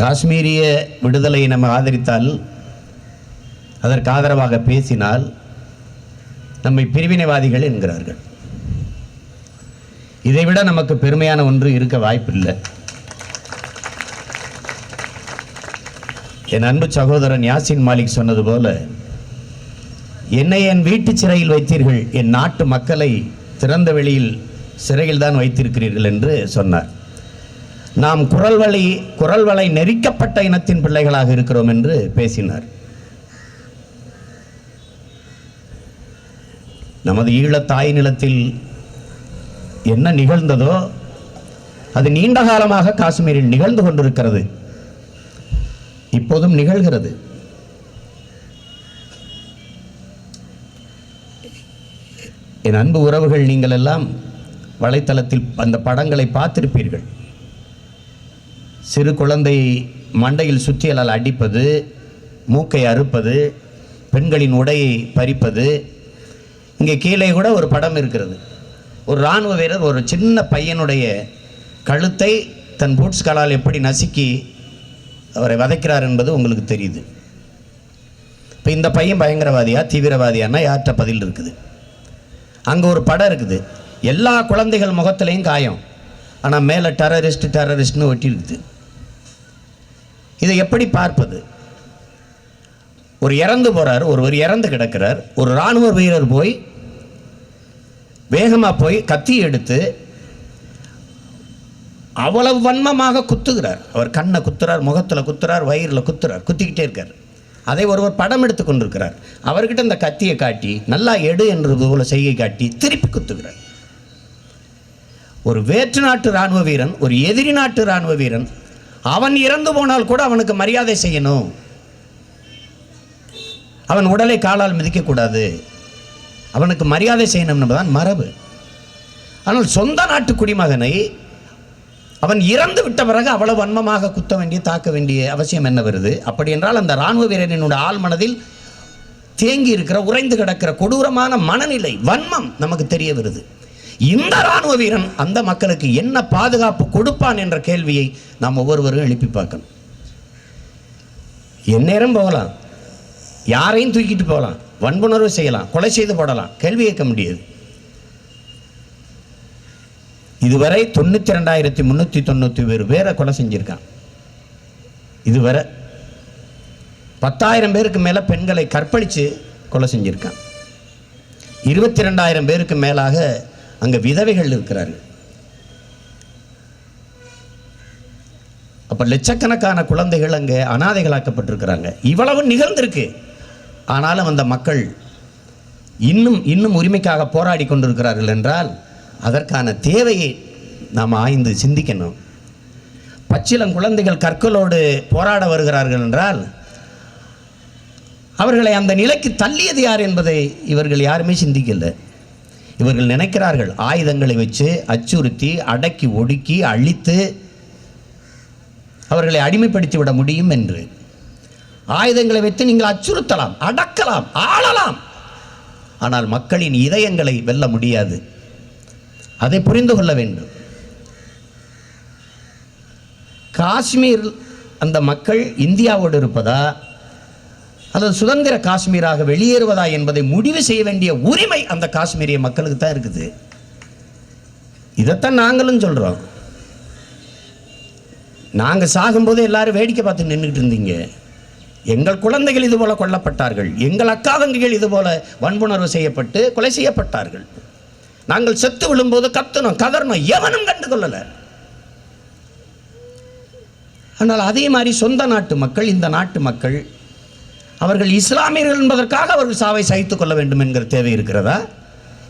காஷ்மீரிய விடுதலையை நம்ம ஆதரித்தால், அதற்கு ஆதரவாக பேசினால் நம்மை பிரிவினைவாதிகள் என்கிறார்கள். இதைவிட நமக்கு பெருமையான ஒன்று இருக்க வாய்ப்பில்லை. என் அன்பு சகோதரன் யாசின் மாலிக் சொன்னது போல, என்னை என் வீட்டு சிறையில் வைத்தீர்கள், என் நாட்டு மக்களை திறந்த வெளியில் சிறையில் தான் வைத்திருக்கிறீர்கள் என்று சொன்னார். நாம் குரல் வளை நெரிக்கப்பட்ட இனத்தின் பிள்ளைகளாக இருக்கிறோம் என்று பேசினார். நமது ஈழத் தாய் நிலத்தில் என்ன நிகழ்ந்ததோ அது நீண்ட காலமாக காஷ்மீரில் நிகழ்ந்து கொண்டிருக்கிறது, இப்போதும் நிகழ்கிறது. என் அன்பு உறவுகள், நீங்கள் எல்லாம் வலைத்தளத்தில் அந்த படங்களை பார்த்திருப்பீர்கள். சிறு குழந்தை மண்டையில் சுத்தியலால் அடிப்பது, மூக்கை அறுப்பது, பெண்களின் உடையை பறிப்பது. இங்கே கீழே கூட ஒரு படம் இருக்கிறது. ஒரு இராணுவ வீரர் ஒரு சின்ன பையனுடைய கழுத்தை தன் பூட்ஸ் காலால் எப்படி நசுக்கி அவரை வதைக்கிறார் என்பது உங்களுக்கு தெரியுது. இப்போ இந்த பையன் பயங்கரவாதியா தீவிரவாதியானா யார்கிட்ட பதில் இருக்குது? அங்கே ஒரு படம் இருக்குது. எல்லா குழந்தைகள் முகத்திலையும் காயம், ஆனால் மேலே டெரரிஸ்ட்னு ஒட்டி இருக்குது. இதை எப்படி பார்ப்பது? ஒரு இறந்து போகிறார், ஒருவர் இறந்து கிடக்கிறார். ஒரு இராணுவ வீரர் போய் வேகமாக போய் கத்தி எடுத்து அவ்வளவு வன்மமாக குத்துகிறார். அவர் கண்ணை குத்துறார், முகத்தில் குத்துறார், வயிறில் குத்துறார், குத்திக்கிட்டே இருக்கார். அதை ஒருவர் படம் எடுத்து கொண்டிருக்கிறார். அவர்கிட்ட இந்த கத்தியை காட்டி நல்லா எடு என்றது போல செய்கை காட்டி திருப்பி குத்துகிறார். ஒரு வேற்று நாட்டு இராணுவ வீரன், ஒரு எதிரி நாட்டு இராணுவ வீரன், அவன் இறந்து போனால் கூட அவனுக்கு மரியாதை செய்யணும், அவன் உடலை காலால் மிதிக்கக்கூடாது, அவனுக்கு மரியாதை செய்யணும் என்பதுதான் மரபு. ஆனால் சொந்த நாட்டு குடிமகனை அவன் இறந்து விட்ட பிறகு அவ்வளவு வன்மமாக குத்த வேண்டிய தாக்க வேண்டிய அவசியம் என்ன வருது? அப்படி என்றால் அந்த இராணுவ வீரனினுடைய ஆள் மனதில் தேங்கி இருக்கிற, உறைந்து கிடக்கிற கொடூரமான மனநிலை, வன்மம் நமக்கு தெரிய வருது. இந்த இராணுவ வீரன் அந்த மக்களுக்கு என்ன பாதுகாப்பு கொடுப்பான் என்ற கேள்வியை நாம் ஒவ்வொருவரும் எழுப்பி பார்க்கணும். எந்நேரம் போகலாம், யாரையும் தூக்கிட்டு போகலாம், வன்புணர்வு செய்யலாம், கொலை செய்து போடலாம், கேள்வி கேட்க முடியாது. இதுவரை 92,390 பேரை கொலை செஞ்சிருக்கான். இதுவரை 10,000 பேருக்கு மேலே பெண்களை கற்பழித்து கொலை செஞ்சிருக்கான். 22,000 பேருக்கு மேலாக அங்கே விதவைகள் இருக்கிறார்கள். அப்போ லட்சக்கணக்கான குழந்தைகள் அங்கே அனாதைகளாக்கப்பட்டிருக்கிறாங்க. இவ்வளவு நிகழ்ந்திருக்கு. ஆனாலும் அந்த மக்கள் இன்னும் உரிமைக்காக போராடி கொண்டிருக்கிறார்கள் என்றால் அதற்கான தேவையை நாம் ஆய்ந்து சிந்திக்கணும். பச்சிளம் குழந்தைகள் கற்களோடு போராட வருகிறார்கள் என்றால் அவர்களை அந்த நிலைக்கு தள்ளியது யார் என்பதை இவர்கள் யாருமே சிந்திக்கல. இவர்கள் நினைக்கிறார்கள் ஆயுதங்களை வச்சு அச்சுறுத்தி அடக்கி ஒடுக்கி அழித்து அவர்களை அடிமைப்படுத்தி விட முடியும் என்று. ஆயுதங்களை வைத்து நீங்கள் அச்சுறுத்தலாம், அடக்கலாம், ஆளலாம், ஆனால் மக்களின் இதயங்களை வெல்ல முடியாது. அதை புரிந்து கொள்ள வேண்டும். காஷ்மீர் அந்த மக்கள் இந்தியாவோடு இருப்பதா அல்லது சுதந்திர காஷ்மீராக வெளியேறுவதா என்பதை முடிவு செய்ய வேண்டிய உரிமை அந்த காஷ்மீரிய மக்களுக்கு தான் இருக்குது. இதைத்தான் நாங்களும் சொல்கிறோம். நாங்கள் சாகும்போது எல்லாரும் வேடிக்கை பார்த்து நின்றுட்டு இருந்தீங்க. எங்கள் குழந்தைகள் இதுபோல கொல்லப்பட்டார்கள், எங்கள் அக்கா தங்கைகள் இதுபோல வன்புணர்வு செய்யப்பட்டு கொலை செய்யப்பட்டார்கள். நாங்கள் செத்து விழும்போது கத்தணும், கதறணும், எவனும் கண்டு கொள்ளலை. ஆனால் அதே மாதிரி சொந்த நாட்டு மக்கள், இந்த நாட்டு மக்கள், அவர்கள் இஸ்லாமியர்கள் என்பதற்காக அவர்கள் சாவை சகித்துக் கொள்ள வேண்டும் என்கிற தேவை இருக்கிறதா?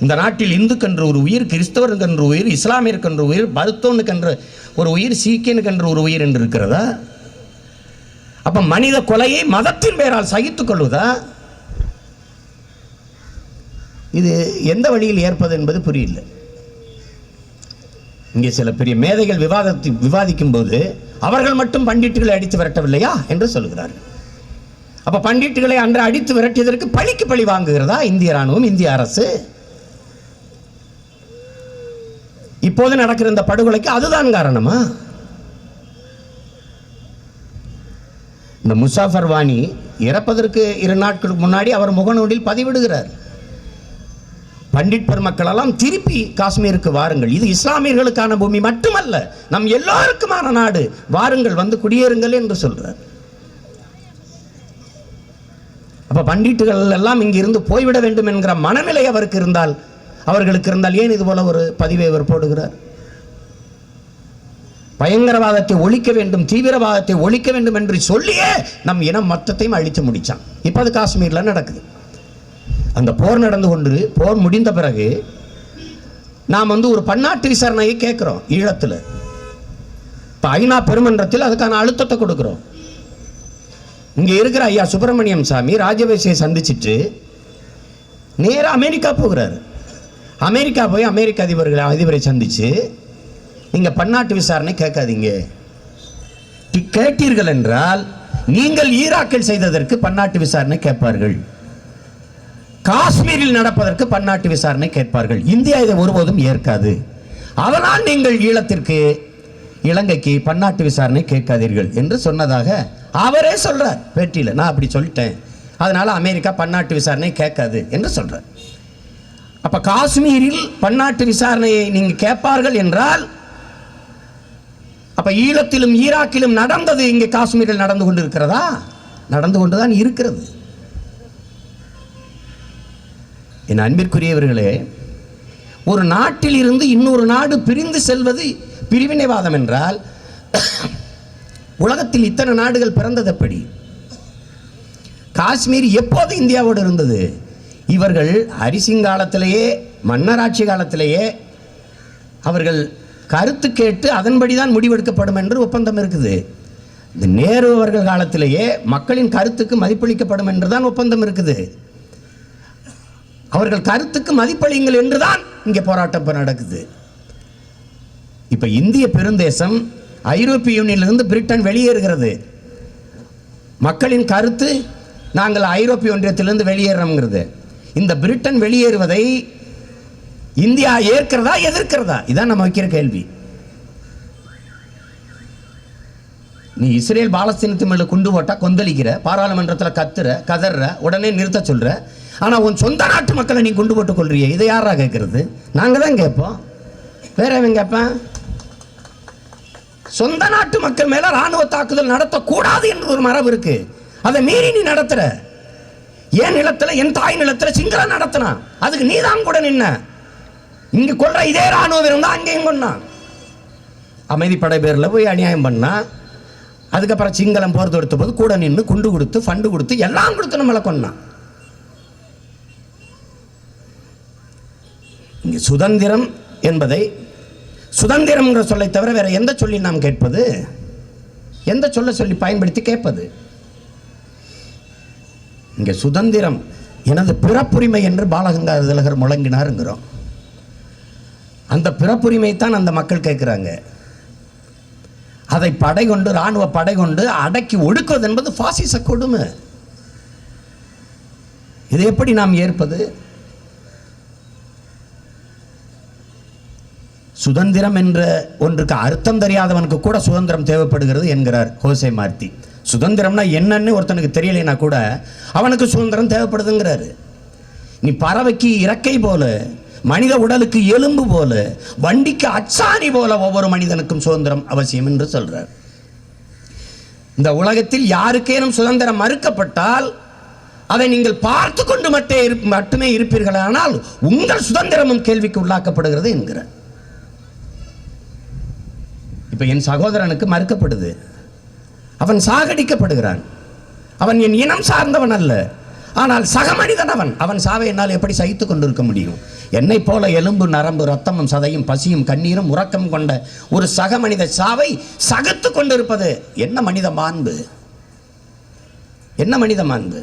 இந்த நாட்டில் இந்துக்கென்று ஒரு உயிர், கிறிஸ்தவருக்கென்று உயிர், இஸ்லாமியருக்கென்று உயிர், பௌத்தனுக்கென்று ஒரு உயிர், சீக்கியனுக்கென்று ஒரு உயிர் என்று இருக்கிறதா? அப்ப மனித கொலையை மதத்தின் பெயரால் சகித்துக் கொள்வதா? இது எந்த வழியில் ஏற்பது என்பது புரியல. இங்கே சில பெரிய மேதைகள் விவாதிக்கும் போது அவர்கள் மட்டும் பண்டிட்டுகளை அடித்து விரட்டவில்லையா என்று சொல்கிறார்கள். அப்ப பண்டிட்டுகளை அன்று அடித்து விரட்டியதற்கு பழிக்கு பழி வாங்குகிறதா இந்திய ராணுவம், இந்திய அரசு? இப்போது நடக்கிற இந்த படுகொலைக்கு அதுதான் காரணமா? இந்த முசாஃபர் வாணி இறப்பதற்கு 2 நாட்களுக்கு முன்னாடி அவர் முகநூலில் பதிவிடுகிறார், பண்டிட் பெருமக்களெல்லாம் திருப்பி காஷ்மீருக்கு வாருங்கள், இது இஸ்லாமியர்களுக்கான பூமி மட்டுமல்ல, நம் எல்லோருக்குமான நாடு, வாருங்கள் வந்து குடியேறுங்கள் என்று சொல்றார். அப்ப பண்டிட்டுகள் எல்லாம் இங்கிருந்து போய்விட வேண்டும் என்கிற மனநிலை அவர்களுக்கு இருந்தால் ஏன் இது போல ஒரு பதிவை அவர் போடுகிறார்? பயங்கரவாதத்தை ஒழிக்க வேண்டும், தீவிரவாதத்தை ஒழிக்க வேண்டும் என்று சொல்லியே நம் இனம் மொத்தத்தையும் அழித்து முடிச்சான். இப்போ அது காஷ்மீரில் நடக்குது. அந்த போர் நடந்து கொண்டு போர் முடிந்த பிறகு நாம் ஒரு பன்னாட்டு விசாரணையை கேட்குறோம் ஈழத்தில். இப்போ ஐநா பெருமன்றத்தில் அதுக்கான அழுத்தத்தை கொடுக்குறோம். இங்கே இருக்கிற ஐயா சுப்பிரமணியம் சாமி ராஜபக்சேயை சந்திச்சுட்டு நேராக அமெரிக்கா போகிறாரு. அமெரிக்கா போய் அமெரிக்க அதிபரை சந்தித்து, நீங்கள் பன்னாட்டு விசாரணை கேட்காதீங்க, கேட்டீர்கள் என்றால் நீங்கள் ஈராக்கில் செய்ததற்கு பன்னாட்டு விசாரணை கேட்பார்கள், காஷ்மீரில் நடப்பதற்கு பன்னாட்டு விசாரணை கேட்பார்கள், இந்தியா இதை ஒருபோதும் ஏற்காது, அதனால் நீங்கள் இலங்கைக்கு பன்னாட்டு விசாரணை கேட்காதீர்கள் என்று சொன்னதாக அவரே சொல்றார் பேட்டியில். நான் அப்படி சொல்லிட்டேன், அதனால அமெரிக்கா பன்னாட்டு விசாரணை கேட்காது என்று சொல்றார். அப்ப காஷ்மீரில் பன்னாட்டு விசாரணையை நீங்க கேட்பார்கள் என்றால், அப்ப ஈழத்திலும் ஈராக்கிலும் நடந்தது இங்கே காஷ்மீரில் நடந்து கொண்டு இருக்கிறதா? நடந்து கொண்டுதான் இருக்கிறது. என் அன்பிற்குரியவர்களே, ஒரு நாட்டில் இருந்து இன்னொரு நாடு பிரிந்து செல்வது பிரிவினைவாதம் என்றால், உலகத்தில் இத்தனை நாடுகள் பிறந்தது எப்படி? காஷ்மீர் எப்போது இந்தியாவோடு இருந்தது? இவர்கள் அரிசிங்காலத்திலேயே, மன்னராட்சி காலத்திலேயே அவர்கள் கருத்து கேட்டு அதன்படிதான் முடிவெடுக்கப்படும் என்று ஒப்பந்தம் இருக்குது. இந்த நேரு அவர்கள் காலத்திலேயே மக்களின் கருத்துக்கு மதிப்பளிக்கப்படும் என்றுதான் ஒப்பந்தம் இருக்குது. அவர்கள் கருத்துக்கு மதிப்பளிங்கள் என்றுதான் இங்கே போராட்டம் நடக்குது. இப்ப இந்திய பெருந்தேசம் ஐரோப்பிய யூனியனிலிருந்து பிரிட்டன் வெளியேறுகிறது. மக்களின் கருத்து, நாங்கள் ஐரோப்பிய ஒன்றியத்திலிருந்து வெளியேறோம்ங்கிறது. இந்த பிரிட்டன் வெளியேறுவதை இந்தியா ஏற்கிறதா எதிர்க்கிறதா? இதான் நம்ம வைக்கிற கேள்வி. நீ இஸ்ரேல் பாலஸ்தீனத்து மேல குண்டு போட்டா கொந்தளிக்கிற, பாராளுமன்றத்தில் கதற, உடனே நிறுத்த சொல்ற. ஆனா உன் சொந்த நாட்டு மக்களை நீ குண்டு போட்டு கொள்றிய, இதை யாரா கேட்கறது? நாங்க தான் கேட்போம், வேற எவன் கேட்பான்? சொந்த நாட்டு மக்கள் மேல ராணுவ தாக்குதல் நடத்தக்கூடாது என்று ஒரு மரபு இருக்கு, அதை மீறி நீ நடத்துற. என் நிலத்துல, என் தாய் நிலத்துல சிங்கள நடத்தினா அதுக்கு நீதான் கூட நின்ன. இங்க கொள்ற இதே ராணுவ வீரன் தான் அங்கேயும் கொண்டான். அமைதிப்படை பேர்ல போய் அநியாயம் பண்ணா, அதுக்கப்புறம் சிங்களம் போர் தொடுத்த போது கூட நின்று குண்டு கொடுத்து, ஃபண்டு கொடுத்து, எல்லாம் கொடுத்து நம்மளை கொண்டான். இங்க சுதந்திரம் என்பதை, சுதந்திரம் என்ற சொல்லை தவிர வேற எந்த சொல்லி நாம் கேட்பது? எந்த சொல்ல சொல்லி பயன்படுத்தி கேட்பது? இங்கே சுதந்திரம் எனது பிறப்புரிமை என்று பாலகங்காதர திலகர் முழங்கினாருங்கிறோம். அந்த பிறப்புரிமை தான் அந்த மக்கள் கேட்கிறாங்க. அதை படை கொண்டு, ராணுவ படை கொண்டு அடக்கி ஒடுக்குவது என்பது பாசிச கொடுமை. இதை எப்படி நாம் ஏற்பது? சுதந்திரம் என்ற ஒன்றுக்கு அர்த்தம் தெரியாதவனுக்கு கூட சுதந்திரம் தேவைப்படுகிறது என்கிறார் ஹோசே மார்த்தி. சுதந்திரம்னா என்னன்னு ஒருத்தனுக்கு தெரியலைன்னா கூட அவனுக்கு சுதந்திரம் தேவைப்படுதுங்கிறாரு. நீ பறவைக்கு இறக்கை போல, மனித உடலுக்கு எலும்பு போல, வண்டிக்கு அச்சாணி போல ஒவ்வொரு மனிதனுக்கும் சுதந்திரம் அவசியம் என்று சொல்றார். இந்த உலகத்தில் யாருக்கேனும் சுதந்திரம் மறுக்கப்பட்டால் அதை நீங்கள் பார்த்து கொண்டு மட்டுமே இருப்பீர்களானால் உங்கள் சுதந்திரமும் கேள்விக்கு உள்ளாக்கப்படுகிறது என்கிறார். இப்ப என் சகோதரனுக்கு மறுக்கப்படுது, அவன் சாகடிக்கப்படுகிறான். அவன் என் இனம் சார்ந்தவன் அல்ல, ஆனால் சக மனிதன் அவன். அவன் சாவை என்னால் எப்படி சகித்துக் கொண்டிருக்க முடியும்? என்னை போல எலும்பு நரம்பு ரத்தமும் சதையும் பசியும் கண்ணீரும் உறக்கம் கொண்ட ஒரு சக மனித சாவை சகித்து கொண்டிருப்பது என்ன மனித மாண்பு? என்ன மனித மாண்பு?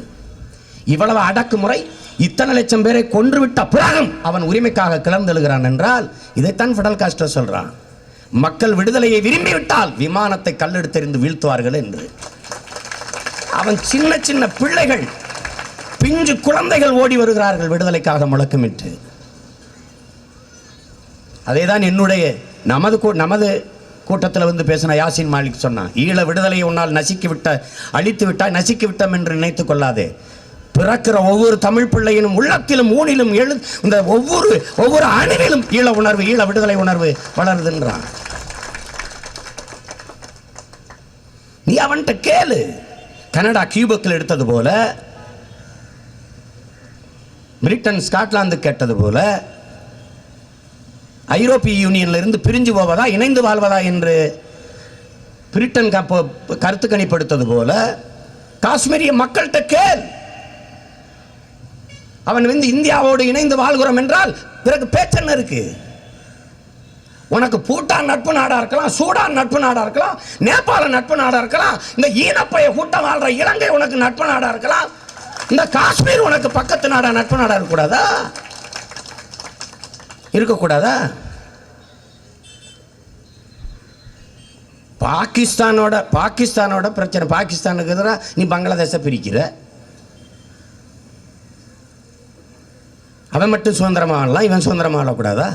இவ்வளவு அடக்குமுறை, இத்தனை லட்சம் பேரை கொன்றுவிட்ட பிறகும் அவன் உரிமைக்காக கிளர்ந்தெழுகிறான் என்றால் இதைத்தான் ஃபிடல் காஸ்ட்ரோ சொல்றான். மக்கள் விடுதலையை விரும்பிவிட்டால் விமானத்தை கல்லெடுத்தெறிந்து வீழ்த்துவார்கள் என்று. அவன் சின்ன சின்ன பிள்ளைகள், பிஞ்சு குழந்தைகள் ஓடி வருகிறார்கள் விடுதலைக்காக முழக்கமிட்டு. அதேதான் நமது கூட்டத்தில் வந்து பேசின யாசின் மாலிக் சொன்னான், ஈழ விடுதலையை உன்னால் அழித்து விட்டாய், நசிக்கி விட்டோம் என்று நினைத்துக் கொள்ளாதே. பிறக்கிற ஒவ்வொரு தமிழ் பிள்ளையினும் உள்ளத்திலும் ஊனிலும் இந்த ஒவ்வொரு அணுவிலும் ஈழ உணர்வு, ஈழ விடுதலை உணர்வு வளருதுன்றான். நீ அவன்கிட்ட கேளு. கனடா கியூபெக்கில் எடுத்தது போல, பிரிட்டன் ஸ்காட்லாந்து கேட்டது போல, ஐரோப்பிய யூனியன்ல இருந்து பிரிஞ்சு போவதா இணைந்து வாழ்வதா என்று பிரிட்டன் கருத்து கணிப்படுத்தது போல காஷ்மீரிய மக்கள்கிட்ட கேள். அவன் வந்து இந்தியாவோடு இணைந்து வாழ்கிறோம் என்றால் பிறகு பேச்சென்ன இருக்கு? உனக்கு பூட்டான் நட்பு நாடா இருக்கலாம், சூடான் நட்பு நாடா இருக்கலாம், நேபாள நட்பு நாடா இருக்கலாம், இந்த ஈனப்பைய கூட்டம் வாழ்ற இலங்கை உனக்கு நட்பு நாடா இருக்கலாம், இந்த காஷ்மீர் உனக்கு பக்கத்து நாடா நட்பு நாடா இருக்கக்கூடாதா? இருக்கக்கூடாதா? பாகிஸ்தானோட பிரச்சனை. பாகிஸ்தானுக்கு எதிராக நீ பங்களாதேஷை பிரிக்கிற. அவன் மட்டும் சுதந்திரமாக ஆளலாம், இவன் சுதந்திரமாக ஆளக்கூடாதா?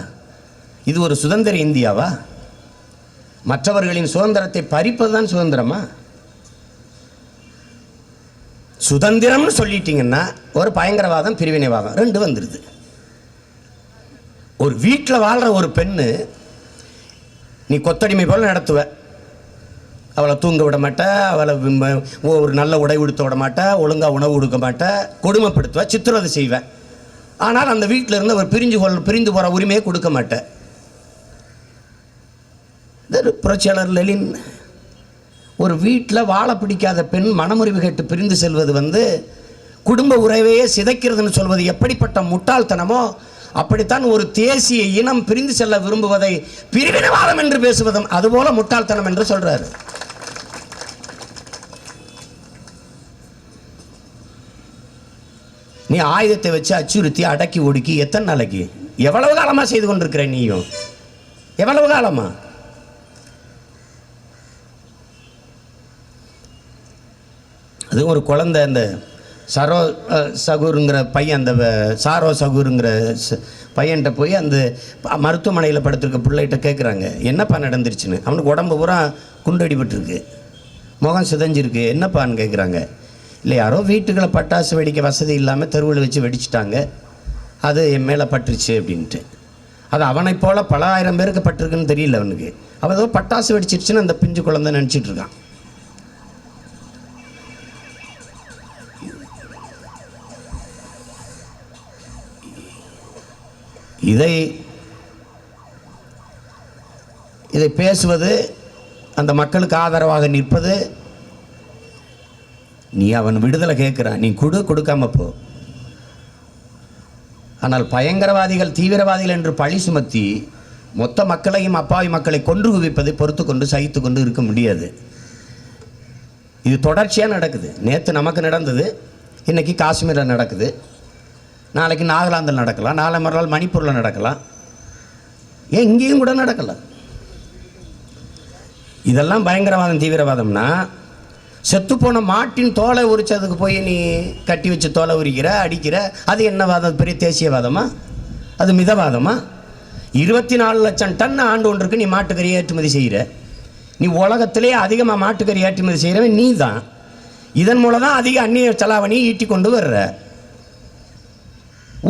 இது ஒரு சுதந்திர இந்தியாவா? மற்றவர்களின் சுதந்திரத்தை பறிப்பதுதான் சுதந்திரமா? சுதந்திரம்னு சொல்லிட்டீங்கன்னா ஒரு பயங்கரவாதம், பிரிவினைவாதம் ரெண்டு வந்துடுது. ஒரு வீட்டில் வாழ்கிற ஒரு பெண்ணு நீ கொத்தடிமை போல நடத்துவ. அவளை தூங்க விட மாட்ட, அவளை ஒரு நல்ல உடை உடுத்த விட மாட்ட, ஒழுங்காக உணவு கொடுக்க மாட்ட, கொடுமைப்படுத்துவ, சித்திரவதை செய்வேன். ஆனால் அந்த வீட்டில் இருந்து அவர் பிரிந்து போகிற உரிமையை கொடுக்க மாட்டேன். புரட்சியாளர் லெனின், ஒரு வீட்டில் வாழ பிடிக்காத பெண் மனமுறிவு கேட்டு பிரிந்து செல்வது வந்து குடும்ப உறவையே சிதைக்கிறதுன்னு சொல்வது எப்படிப்பட்ட முட்டாள்தனமோ அப்படித்தான் ஒரு தேசிய இனம் பிரிந்து செல்ல விரும்புவதை பிரிவினைவாதம் என்று பேசுவதும் அதுபோல முட்டாள்தனம் என்று சொல்றாரு. நீ ஆயுதத்தை வச்சு அச்சுறுத்தி அடக்கி ஒடுக்கி எத்தனை நாளைக்கு, எவ்வளவு காலமா செய்து கொண்டிருக்கிற? நீயும் எவ்வளவு காலமா? அது ஒரு குழந்தை, அந்த சாரோ சகூருங்கிற பையன், அந்த சாரோ சகூருங்கிற பையன்கிட்ட போய் அந்த மருத்துவமனையில் படுத்திருக்க பிள்ளைகிட்ட கேட்குறாங்க, என்னப்பா நடந்துருச்சுன்னு. அவனுக்கு உடம்பு பூரா குண்டடிபட்டுருக்கு, முகம் சிதைஞ்சிருக்கு, என்னப்பான்னு கேட்குறாங்க. இல்லை, யாரோ வீட்டுக்களை பட்டாசு வெடிக்க வசதி இல்லாமல் தெருவில் வச்சு வெடிச்சிட்டாங்க, அது என் மேலே பட்டுருச்சு அப்படின்ட்டு. அது அவனை போல் பல ஆயிரம் பேருக்கு பட்டிருக்குன்னு தெரியல அவனுக்கு. அவன் ஏதோ பட்டாசு வெடிச்சிருச்சுன்னு அந்த பிஞ்சு குழந்தை நினச்சிட்டு இருக்கான். இதை பேசுவது, அந்த மக்களுக்கு ஆதரவாக நிற்பது, நீ அவன் விடுதலை கேட்கிறான், நீ கொடுக்காம போ. ஆனால் பயங்கரவாதிகள், தீவிரவாதிகள் என்று பழி சுமத்தி மொத்த மக்களையும், அப்பாவி மக்களை கொன்று குவிப்பதை பொறுத்து கொண்டு சகித்து கொண்டு இருக்க முடியாது. இது தொடர்ச்சியாக நடக்குது. நேற்று நமக்கு நடந்தது, இன்னைக்கு காஷ்மீரில் நடக்குது, நாளைக்கு நாகாலாந்தில் நடக்கலாம், நாளை மறுநாள் மணிப்பூரில் நடக்கலாம், ஏன் இங்கேயும் கூட நடக்கலாம். இதெல்லாம் பயங்கரவாதம், தீவிரவாதம்னா செத்துப்போன மாட்டின் தோலை உரிச்சதுக்கு போய் நீ கட்டி வச்சு தோலை உரிக்கிற, அடிக்கிற, அது என்ன வாதம்? பெரிய தேசியவாதமா? அது மிதவாதமா? 24 லட்சம் டன் ஆண்டு ஒன்றுக்கு நீ மாட்டுக்கறி ஏற்றுமதி செய்கிற. நீ உலகத்திலேயே அதிகமாக மாட்டுக்கறி ஏற்றுமதி செய்கிறவன் நீ தான். இதன் மூலம் தான் அதிக அந்நிய செலாவணி ஈட்டி கொண்டு வர்ற.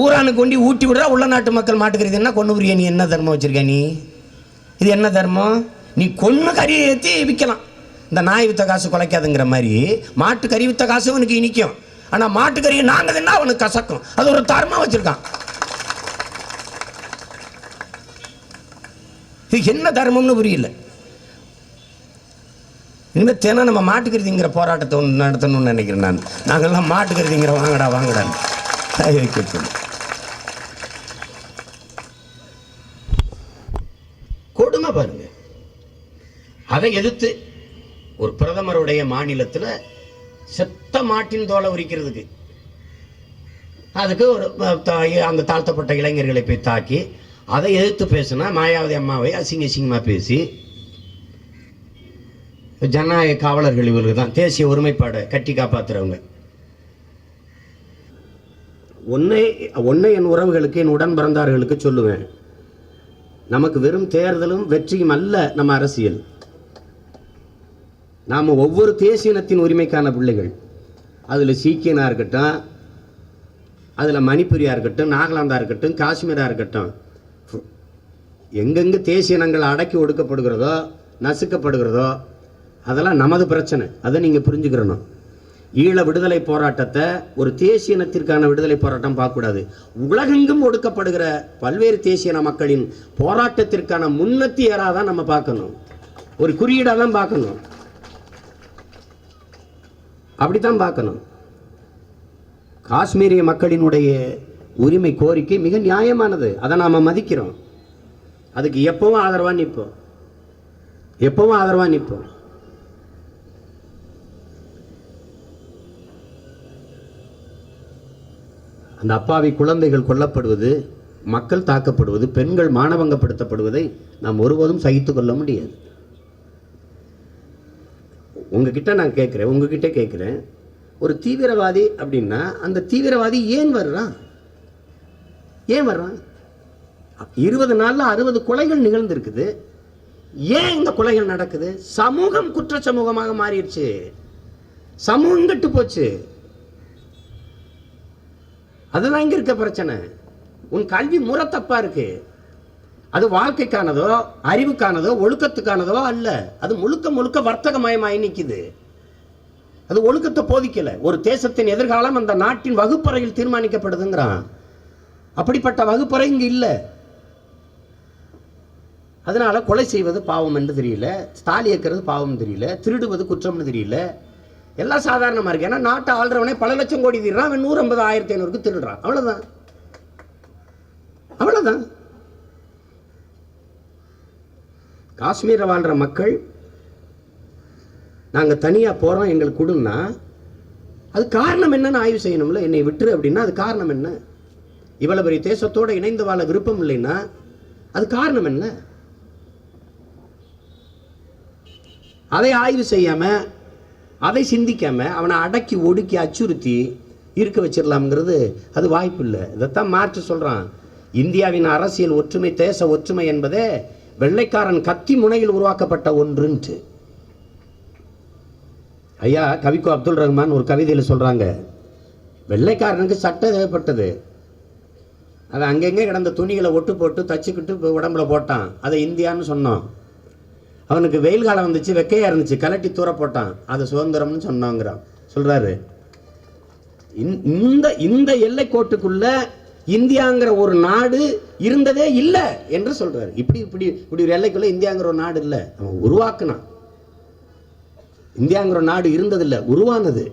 ஊரானுக்கு கொண்டு ஊட்டி விடுற உள்ள நாட்டு மக்கள் மாட்டுக்கறி என்ன கொண்டு புரிய? நீ என்ன தர்மம் வச்சுருக்க? நீ இது என்ன தர்மம்? நீ கொன்று கறியை ஏற்றி விற்கலாம். இந்த நாய் வித்த காசு குலைக்காதுங்கிற மாதிரி மாட்டு கறி வித்த காசு அவனுக்கு இனிக்கும். ஆனால் மாட்டுக்கறியை நாங்கள் தின்னா அவனுக்கு கசக்கும். அது ஒரு தர்மம் வச்சுருக்கான். இது என்ன தர்மம்னு புரியல. இனிமேல் தினம் நம்ம மாட்டுக்கறிங்கிற போராட்டத்தை ஒன்று நடத்தணும்னு நினைக்கிறேன் நான். நாங்கள்லாம் மாட்டுக்கறிங்கிற வாங்கடான்னு கொடுமை பாருங்க. அதை எதிர்த்து ஒரு பிரதமருடைய மாநிலத்தில் செத்த மாட்டின் தோலை உரிக்கிறதுக்கு அதுக்கு ஒரு அந்த தாழ்த்தப்பட்ட இளைஞர்களை போய் தாக்கி அதை எதிர்த்து பேசினா மாயாவதி அம்மாவை அசிங்கமாக பேசி, ஜனநாயக காவலர்கள் இவர்கள் தான், தேசிய ஒருமைப்பாடை கட்டி காப்பாற்றுறவங்க. ஒன்றை என் உறவுகளுக்கு, என் உடன் பிறந்தார்களுக்கு சொல்லுவேன், நமக்கு வெறும் தேர்தலும் வெற்றியும் அல்ல நம்ம அரசியல். நாம் ஒவ்வொரு தேசியனத்தின் உரிமைக்கான பிள்ளைகள். அதில் சீக்கியனாக இருக்கட்டும், அதில் மணிப்புரியாக இருக்கட்டும், நாகாலாந்தாக இருக்கட்டும், காஷ்மீராக இருக்கட்டும், எங்கெங்கே தேசியனங்கள் அடக்கி ஒடுக்கப்படுகிறதோ நசுக்கப்படுகிறதோ அதெல்லாம் நமது பிரச்சனை. அதை நீங்கள் புரிஞ்சுக்கிறணும். ஈழ விடுதலை போராட்டத்தை ஒரு தேசியனத்திற்கான விடுதலை போராட்டம் பார்க்கக்கூடாது. உலகெங்கும் ஒடுக்கப்படுகிற பல்வேறு தேசியன மக்களின் போராட்டத்திற்கான முன்னத்தியராக தான் நம்ம பார்க்கணும். ஒரு குறியீடாக தான் பார்க்கணும். அப்படித்தான் பார்க்கணும். காஷ்மீரிய மக்களினுடைய உரிமை கோரிக்கை மிக நியாயமானது. அதை நாம் மதிக்கிறோம். அதுக்கு எப்பவும் ஆதரவாக நிற்போம். எப்பவும் ஆதரவாக நிற்போம். அந்த அப்பாவி குழந்தைகள் கொல்லப்படுவது, மக்கள் தாக்கப்படுவது, பெண்கள் மானபங்கப்படுத்தப்படுவதை நாம் ஒருபோதும் சகித்து கொள்ள முடியாது. உங்ககிட்ட நான் கேட்குறேன், உங்ககிட்ட கேட்குறேன், ஒரு தீவிரவாதி அப்படின்னா அந்த தீவிரவாதி ஏன் வர்றான்? ஏன் வர்றான்? 20 நாளில் 60 கொலைகள் நிகழ்ந்திருக்குது. ஏன் இந்த கொலைகள் நடக்குது? சமூகம் குற்ற சமூகமாக மாறிடுச்சு. சமூகம் கெட்டு போச்சு. அதுதான் இங்க இருக்க பிரச்சனை. உன் கல்வி முறை தப்பா இருக்கு. அது வாழ்க்கைக்கானதோ அறிவுக்கானதோ ஒழுக்கத்துக்கானதோ அல்ல. அது முழுக்க முழுக்க வர்த்தகமயமாய் நிற்குது. அது ஒழுக்கத்தை போதிக்கல. ஒரு தேசத்தின் எதிர்காலம் அந்த நாட்டின் வகுப்பறையில் தீர்மானிக்கப்படுதுங்கிறான். அப்படிப்பட்ட வகுப்பறை இங்க இல்லை. அதனால கொலை செய்வது பாவம் என்று தெரியல, தாலி ஏற்கிறது பாவம் தெரியல, திருடுவது குற்றம்னு தெரியல. எல்லாம் சாதாரணமா இருக்கு. ஏன்னா நாட்டை ஆள்றவனே பல லட்சம் கோடி திருறான், 150, 1500 திருடுறான். அவ்வளவுதான், அவ்வளவுதான். காஷ்மீரை வாழ்ற மக்கள் நாங்கள் தனியாக போகிறோம் எங்களுக்கு கொடுன்னா அது காரணம் என்னன்னு ஆய்வு செய்யணும்ல. என்னை விட்டுரு அப்படின்னா அது காரணம் என்ன? இவ்வளவு பெரிய தேசத்தோடு இணைந்து வாழ விருப்பம் இல்லைன்னா அது காரணம் என்ன? அதை ஆய்வு செய்யாம, அதை சிந்திக்காம அவனை அடக்கி ஒடுக்கி அச்சுறுத்தி இருக்க வச்சிடலாம்ங்கிறது அது வாய்ப்பு இல்லை. இதைத்தான் மார்க்ஸ் சொல்றான். இந்தியாவின் அரசியல் ஒற்றுமை, தேச ஒற்றுமை என்பதே வெள்ளைக்காரன் கத்தி முனையில் உருவாக்கப்பட்ட ஒன்றுன்ட்டு. ஐயா கவிக்கோ அப்துல் ரஹ்மான் ஒரு கவிதையில் சொல்றாங்க, வெள்ளைக்காரனுக்கு சட்டம் தேவைப்பட்டது. அதை அங்கங்கே கிடந்த துணிகளை ஒட்டு போட்டு தச்சுக்கிட்டு உடம்புல போட்டான். அதை இந்தியான்னு சொன்னோம். அவனுக்கு வெயில் காலம் வந்துச்சு, வெக்கையா இருந்துச்சு, கலட்டி தூர போட்டான். அது சுதந்திரம்னு சொன்னாங்கிறான். சொல்றாரு, இந்த எல்லை கோட்டுக்குள்ள இந்தியாங்கிற ஒரு நாடு இருந்ததே இல்லை என்று சொல்றாரு. இப்படி ஒரு எல்லைக்குள்ள இந்தியாங்கிற ஒரு நாடு இல்லை, அவன் உருவாக்குனான். இந்தியாங்கிற ஒரு நாடு இருந்ததில்லை, உருவானது.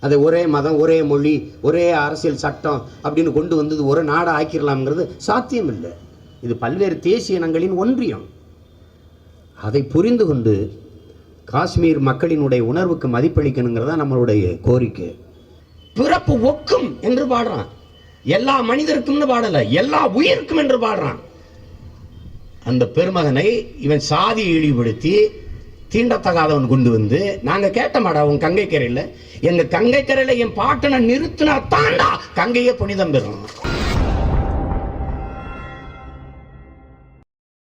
அதை ஒரே மதம், ஒரே மொழி, ஒரே அரசியல் சட்டம் அப்படின்னு கொண்டு வந்தது ஒரு நாடை ஆக்கிடலாம்ங்கிறது சாத்தியம் இல்லை. இது பல்வேறு தேசிய இனங்களின் ஒன்றியம். அதை புரிந்து கொண்டு காஷ்மீர் மக்களினுடைய உணர்வுக்கு மதிப்பளிக்கணுங்கிறதா நம்மளுடைய கோரிக்கை. பிறப்பு ஒக்கும் என்று பாடுறான். எல்லா மனிதருக்கும்னு பாடல, எல்லா உயிருக்கும் என்று பாடுறான். அந்த பெருமகனை இவன் சாதி இழிவுபடுத்தி தீண்டத்தகாதவன் கொண்டு வந்து, நாங்க கேட்ட மாடா உன் கங்கை கரையில, எங்க கங்கை கரையில என் பாட்டனை நிறுத்தினா தாண்டா கங்கையே புனிதம் பெறும்.